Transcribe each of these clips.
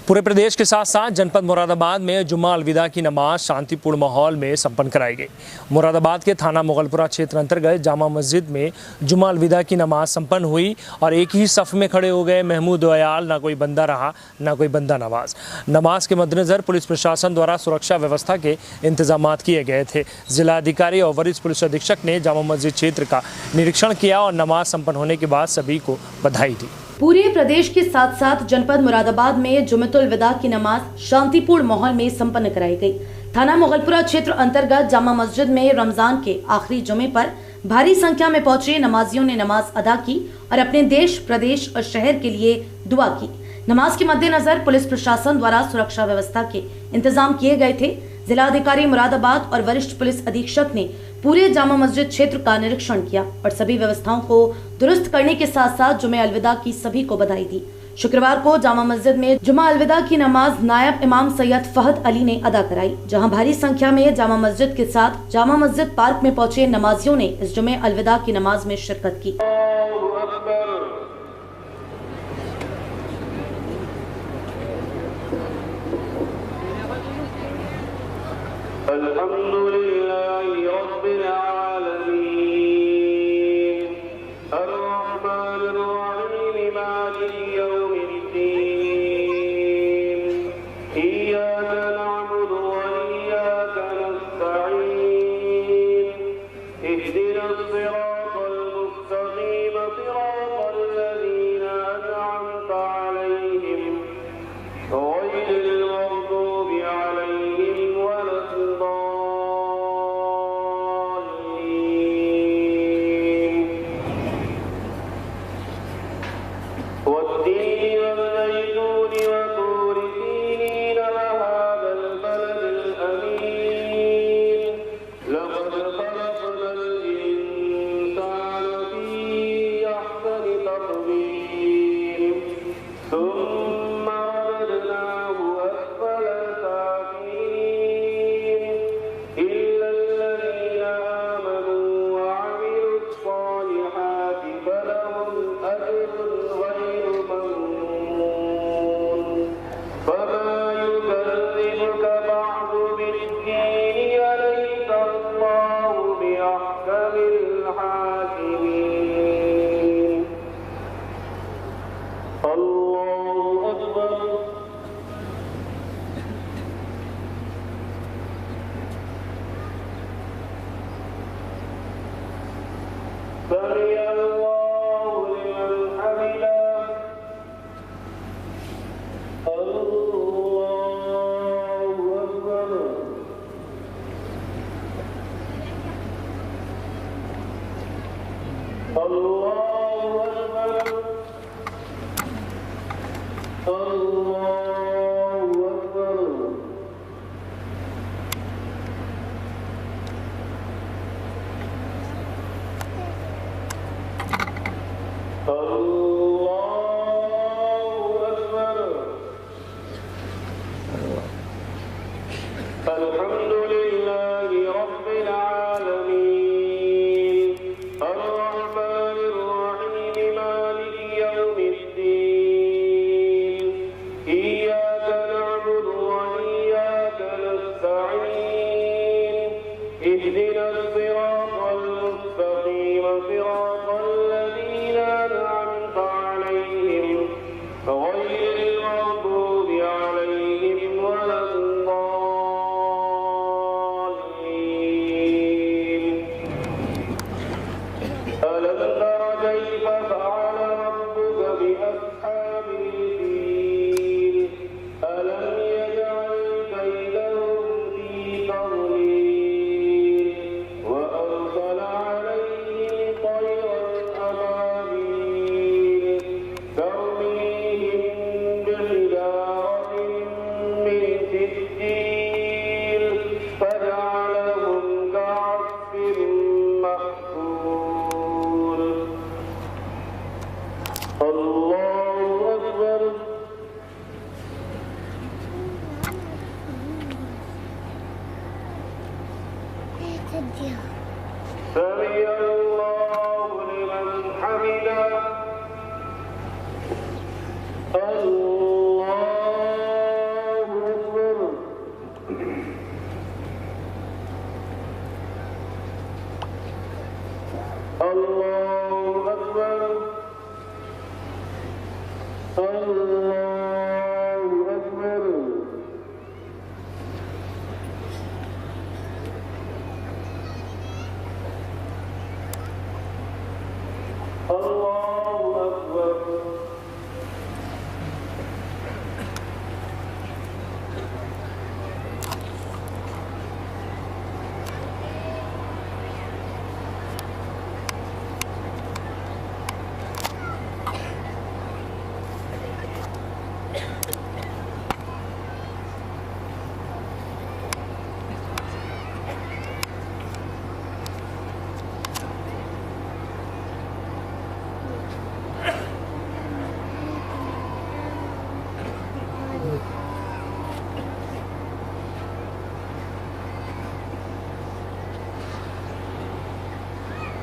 पूरे प्रदेश के साथ साथ जनपद मुरादाबाद में जुम्मा अलविदा की नमाज शांतिपूर्ण माहौल में संपन्न कराई गई। मुरादाबाद के थाना मुगलपुरा क्षेत्र अंतर्गत जामा मस्जिद में जुम्मा अलविदा की नमाज संपन्न हुई और एक ही सफ़ में खड़े हो गए महमूद दयाल, ना कोई बंदा रहा ना कोई बंदा नवाज। नमाज के मद्देनज़र पुलिस प्रशासन द्वारा सुरक्षा व्यवस्था के इंतजाम किए गए थे। जिलाधिकारी और वरिष्ठ पुलिस अधीक्षक ने जामा मस्जिद क्षेत्र का निरीक्षण किया और नमाज संपन्न होने के बाद सभी को बधाई दी। पूरे प्रदेश के साथ साथ जनपद मुरादाबाद में जुम्मतुल विदा की नमाज शांतिपूर्ण माहौल में संपन्न कराई गई। थाना मुगलपुरा क्षेत्र अंतर्गत जामा मस्जिद में रमजान के आखिरी जुमे पर भारी संख्या में पहुंचे नमाजियों ने नमाज अदा की और अपने देश, प्रदेश और शहर के लिए दुआ की। नमाज के मद्देनजर पुलिस प्रशासन द्वारा सुरक्षा व्यवस्था के इंतजाम किए गए थे। जिलाधिकारी मुरादाबाद और वरिष्ठ पुलिस अधीक्षक ने पूरे जामा मस्जिद क्षेत्र का निरीक्षण किया और सभी व्यवस्थाओं को दुरुस्त करने के साथ साथ जुमे अलविदा की सभी को बधाई दी। शुक्रवार को जामा मस्जिद में जुमा अलविदा की नमाज नायब इमाम सैयद फहद अली ने अदा कराई, जहां भारी संख्या में जामा मस्जिद के साथ जामा मस्जिद पार्क में पहुंचे नमाजियों ने इस जुमे अलविदा की नमाज में शिरकत की।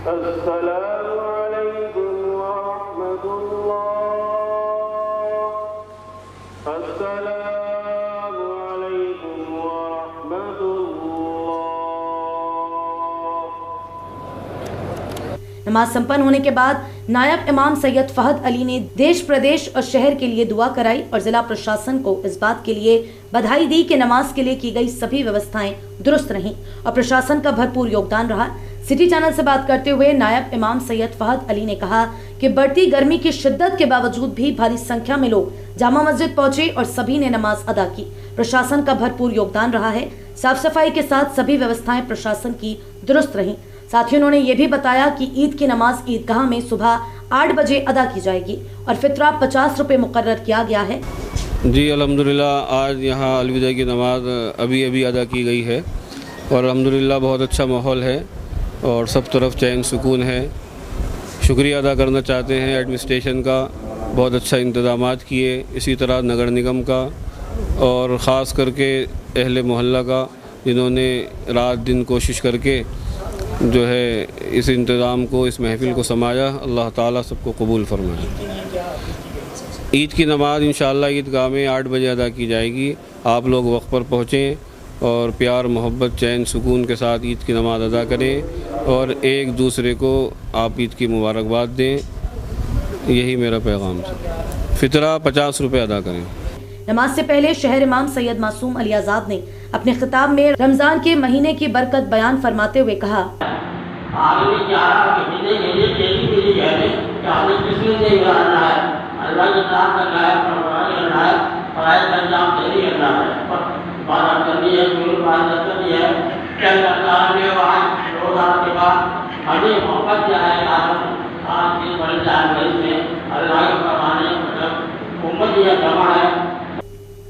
अस्सलामु अलैकुम व रहमतुल्लाह। अस्सलामु अलैकुम व रहमतुल्लाह। नमाज संपन्न होने के बाद नायब इमाम सैयद फहद अली ने देश प्रदेश और शहर के लिए दुआ कराई और जिला प्रशासन को इस बात के लिए बधाई दी कि नमाज के लिए की गई सभी व्यवस्थाएं दुरुस्त रहीं और प्रशासन का भरपूर योगदान रहा। सिटी चैनल से बात करते हुए नायब इमाम सैयद फहद अली ने कहा कि बढ़ती गर्मी की शिद्दत के बावजूद भी भारी संख्या में लोग जामा मस्जिद पहुंचे और सभी ने नमाज अदा की। प्रशासन का भरपूर योगदान रहा है। साफ सफाई के साथ सभी व्यवस्थाएं प्रशासन की दुरुस्त रहीं। साथ ही उन्होंने ये भी बताया कि ईद की नमाज ईदगाह में सुबह 8 बजे अदा की जाएगी और फितरा 50 रुपए मुकर्रर किया गया है। जी अल्हम्दुलिल्लाह, आज यहाँ अलविदा की नमाज अभी अदा की गई है और अल्हम्दुलिल्लाह बहुत अच्छा माहौल है और सब तरफ चैन सुकून है। शुक्रिया अदा करना चाहते हैं एडमिनिस्ट्रेशन का, बहुत अच्छा इंतज़ामात किए, इसी तरह नगर निगम का और ख़ास करके अहले मोहल्ला का, जिन्होंने रात दिन कोशिश करके जो है इस इंतज़ाम को, इस महफ़िल को समाया। अल्लाह ताला सबको कबूल फरमाए। ईद की नमाज़ इंशाअल्लाह ईदगाह में 8 बजे अदा की जाएगी। आप लोग वक्त पर पहुँचें और प्यार मोहब्बत चैन सुकून के साथ ईद की नमाज़ अदा करें और एक दूसरे को आप ईद की मुबारकबाद दें। यही मेरा पैगाम है। फितरा 50 रुपये अदा करें। नमाज से पहले शहर इमाम सैयद मासूम अली आज़ाद ने अपने खिताब में रमज़ान के महीने की बरकत बयान फरमाते हुए कहा,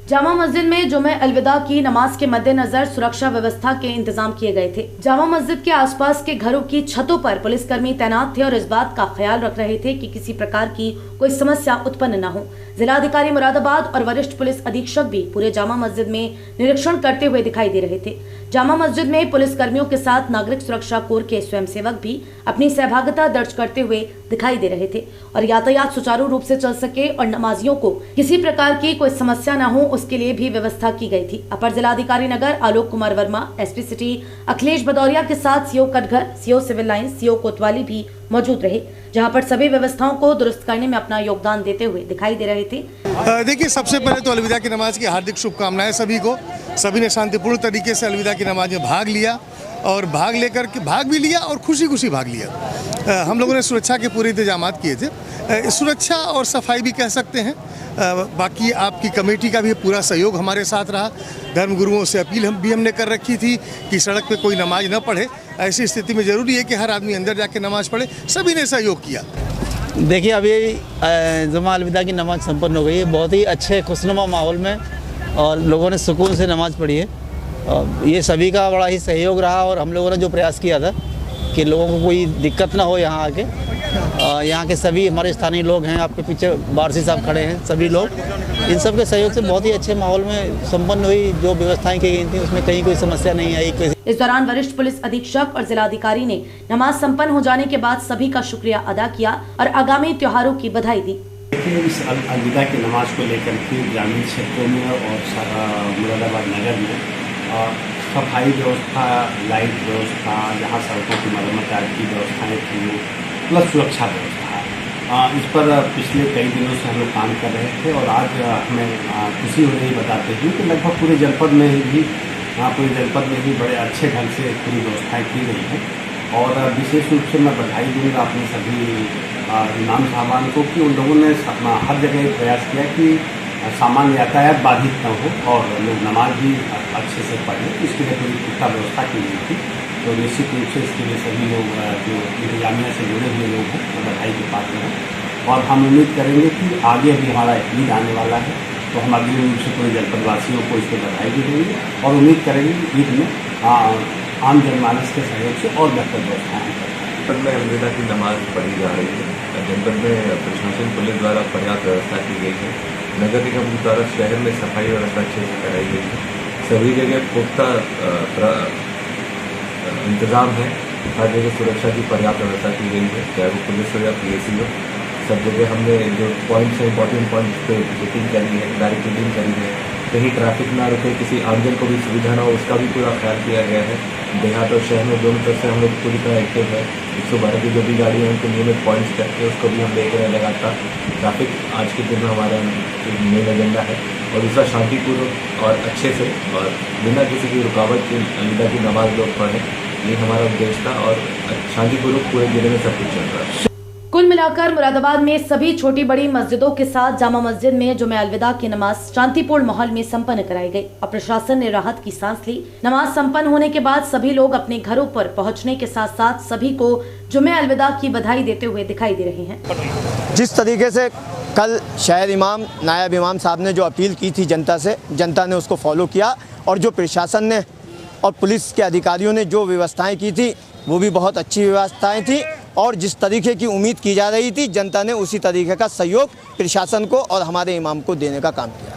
जामा मस्जिद में जुमे अलविदा की नमाज के मद्देनजर सुरक्षा व्यवस्था के इंतजाम किए गए थे। जामा मस्जिद के आसपास के घरों की छतों पर पुलिसकर्मी तैनात थे और इस बात का ख्याल रख रहे थे कि किसी प्रकार की कोई समस्या उत्पन्न न हो। जिलाधिकारी मुरादाबाद और वरिष्ठ पुलिस अधीक्षक भी पूरे जामा मस्जिद में निरीक्षण करते हुए दिखाई दे रहे थे। जामा मस्जिद में पुलिसकर्मियों के साथ नागरिक सुरक्षा कोर के स्वयंसेवक भी अपनी सहभागिता दर्ज करते हुए दिखाई दे रहे थे और यातायात सुचारू रूप से चल सके और नमाजियों को किसी प्रकार की कोई समस्या न हो, उसके लिए भी व्यवस्था की गई थी। अपर जिलाधिकारी नगर आलोक कुमार वर्मा, एसपी सिटी अखिलेश भदौरिया के साथ CO Katghar, CO civil line, CO Kotwali भी मौजूद रहे, जहां पर सभी व्यवस्थाओं को दुरुस्त करने में अपना योगदान देते हुए दिखाई दे रहे थे। देखिए, सबसे पहले तो अलविदा की नमाज की हार्दिक शुभकामनाएं सभी को। सभी ने शांतिपूर्ण तरीके से अलविदा की नमाज में भाग लिया और भाग भी लिया और खुशी खुशी भाग लिया। हम लोगों ने सुरक्षा के पूरे इंतजामात किए थे। सुरक्षा और सफाई भी कह सकते हैं। बाकी आपकी कमेटी का भी पूरा सहयोग हमारे साथ रहा। धर्मगुरुओं से अपील हमने कर रखी थी कि सड़क पे कोई नमाज न पढ़े। ऐसी स्थिति में ज़रूरी है कि हर आदमी अंदर जाके नमाज पढ़े। सभी ने सहयोग किया। देखिए, अभी जुमा अलविदा की नमाज संपन्न हो गई है बहुत ही अच्छे खुशनुमा माहौल में और लोगों ने सुकून से नमाज पढ़ी है। ये सभी का बड़ा ही सहयोग रहा और हम लोगों ने जो प्रयास किया था कि लोगों को कोई दिक्कत ना हो यहाँ आके। यहाँ के सभी हमारे स्थानीय लोग हैं, आपके पीछे बारसी साहब खड़े हैं, सभी लोग, इन सब के सहयोग से बहुत ही अच्छे माहौल में संपन्न हुई। जो व्यवस्थाएं की गई थी उसमें कहीं कोई समस्या नहीं आई। इस दौरान वरिष्ठ पुलिस अधीक्षक और जिलाधिकारी ने नमाज संपन्न हो जाने के बाद सभी का शुक्रिया अदा किया और आगामी त्योहारों की बधाई दी। इस अलविदा की नमाज को लेकर के ग्रामीण क्षेत्रों में और मुरादाबाद नगर में सफाई व्यवस्था, लाइट व्यवस्था, जहाँ सड़कों की मरम्मत आदि की व्यवस्थाएँ थी, प्लस सुरक्षा व्यवस्था, इस पर पिछले कई दिनों से हम लोग काम कर रहे थे और आज हमें खुशी हो रही बताते हुए कि लगभग पूरे जनपद में ही बड़े अच्छे ढंग से पूरी व्यवस्थाएँ की गई हैं। और विशेष रूप से मैं बधाई दूँगा अपने सभी इमाम साहबान को कि उन लोगों ने हर जगह प्रयास किया कि सामान्य यातायात बाधित न हो और लोग नमाज भी अच्छे से पढ़ें। इसके लिए पूरी पुख्ता व्यवस्था की गई थी। तो निश्चित रूप से इसके लिए सभी लोग जो इंतजामिया से जुड़े हुए लोग हैं वो बधाई के पात्र हैं और हम उम्मीद करेंगे कि आगे भी हमारा ईद आने वाला है, तो हम अगले रूप से पूरे जनपदवासियों को इस पर बधाई भी देंगे और उम्मीद करेंगे कि ईद में आम जनमानस के सहयोग से और बेहतर व्यवस्थाएँ जनपद में अलविदा की नमाज पढ़ी जा रही है। जनपद में प्रशासन पुलिस द्वारा पर्याप्त व्यवस्था की गई है। नगर निगम द्वारा शहर में सफाई व्यवस्था अच्छे से कराई गई है। सभी जगह पुख्ता इंतज़ाम है। हर जगह सुरक्षा की पर्याप्त व्यवस्था की गई है, चाहे वो पुलिस हो या PSC हो। सब जगह हमने जो पॉइंट्स हैं, इंपॉर्टेंट पॉइंट्स पे चेकिंग करी है, बैरिकेडिंग करी है, कहीं ट्रैफिक ना रुके, किसी आमजन को भी सुविधा ना हो, उसका भी पूरा ख्याल किया गया है। देहात और शहर में दोनों तरफ से हम लोग पूरी तरह एक्टिव है। 112 की जो भी गाड़ी है उनको नियमित पॉइंट्स करके उसको भी हम देख रहे हैं लगातार। ट्रैफिक आज के दिन में हमारा मेन एजेंडा है और दूसरा शांतिपूर्वक और अच्छे से और बिना किसी की रुकावट के अलविदा की नमाज लोग पढ़ें, ये हमारा उद्देश्य था और शांतिपूर्वक पूरे जिले में सब कुछ चल रहा है। कुल मिलाकर मुरादाबाद में सभी छोटी बड़ी मस्जिदों के साथ जामा मस्जिद में जुमे अलविदा की नमाज शांतिपूर्ण माहौल में संपन्न कराई गई और प्रशासन ने राहत की सांस ली। नमाज संपन्न होने के बाद सभी लोग अपने घरों पर पहुंचने के साथ साथ सभी को जुमे अलविदा की बधाई देते हुए दिखाई दे रहे हैं। जिस तरीके से कल शहर इमाम, नायब इमाम साहब ने जो अपील की थी जनता से, जनता ने उसको फॉलो किया और जो प्रशासन ने और पुलिस के अधिकारियों ने जो व्यवस्थाएं की थी वो भी बहुत अच्छी व्यवस्थाएं थी और जिस तरीके की उम्मीद की जा रही थी जनता ने उसी तरीके का सहयोग प्रशासन को और हमारे इमाम को देने का काम किया।